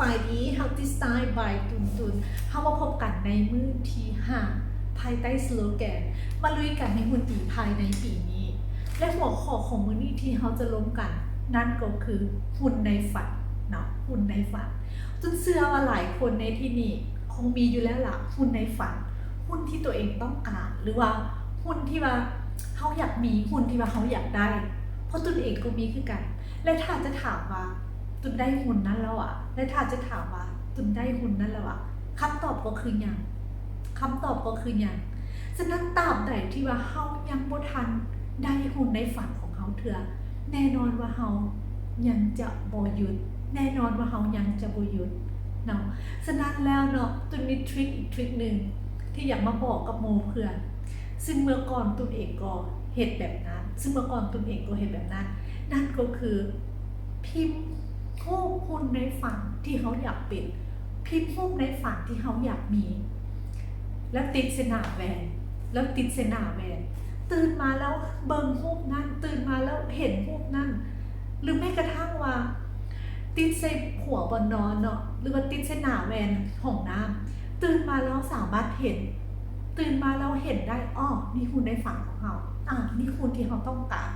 บายดี Healthy Style by ตุนเข้ามาพบกันในมื้อที่5ภายใต้สโลแกนมาลุยกันในหุ่นดีภายในปีนี้และหัวข้อของมื้อนี้ที่เราจะล้มกันนั่นก็คือหุ่นในฝันเนาะหุ่นในฝันตุนเชื่อว่าหลายคนในที่นี้คงมีอยู่แล้วล่ะหุ่นในฝันหุ่นที่ตัวเองต้องการหรือว่าหุ่นที่ว่าเขาอยากมีหุ่นที่ว่าเขาอยากได้เพราะตุนเองก็มีคือกันและถ้าจะถามว่าตุนได้หุ่นนั้นแล้วอะและถ้าจะถามว่าตุนได้หุ่นนั้นแล้วอะคำตอบก็คือยังคำตอบก็คือยังฉะนั้นตราบใดที่ว่าเฮายังบ่ทันได้หุ่นในฝันของเฮาเถื่อแน่นอนว่าเฮายังจะบ่หยุดแน่นอนว่าเฮายังจะบ่หยุดเนาะฉะนั้นแล้วเนาะตุนมีทริคอีกทริคนึงที่อยากมาบอกกับโมเพื่อนซึ่งเมื่อก่อนตุนเองก็เฮ็ดแบบนั้นซึ่งเมื่อก่อนตุนเองก็เฮ็ดแบบนั้นนั่นก็คือพิมพ์รูปหุ่นในฝันที่เขาอยากเป็นพิมพ์รูปในฝันที่เขาอยากมีแล้วติดเสนาแวนตื่นมาแล้วเบิ่งรูปนั้นตื่นมาแล้วเห็นรูปนั้นหรือแม้กระทั่งว่าติดใส่หัวบนนอนเนาะหรือว่าติดเสนาแวนห้องน้ำตื่นมาแล้วสามารถเห็นตื่นมาแล้วเห็นได้อ้อนี่หุ่นในฝันของเรานี่หุ่นที่เราต้องการ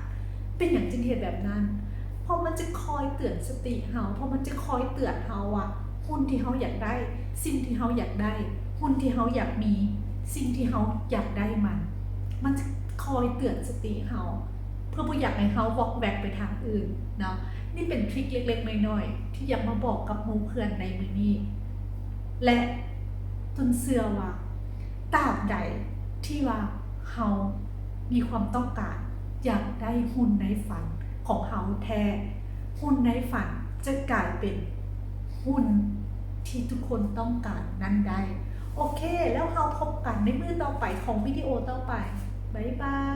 เป็นอย่างจึงเห็นแบบนั้นเพราะมันจะคอยเตือนสติเฮาเพราะมันจะคอยเตือนเฮาว่าหุ่นที่เฮาอยากได้สิ่งที่เฮาอยากได้หุ่นที่เฮาอยากมีสิ่งที่เฮาอยากได้มันจะคอยเตือนสติเฮาเพื่อบ่อยากให้เฮาวอกแวกไปทางอื่นเนาะนี่เป็นทริคเล็กๆน้อยๆที่อยากมาบอกกับหมู่เพื่อนในมื้อนี้และตุนเชื่อว่าตราบใดที่ว่าเฮามีความต้องการอยากได้หุ่นในฝันของเฮาแท้หุ่นในฝันจะกลายเป็นหุ่นที่ทุกคนต้องการนั้นได้โอเคแล้วเราพบกันในมื้อต่อไปของวิดีโอต่อไปบ๊ายบาย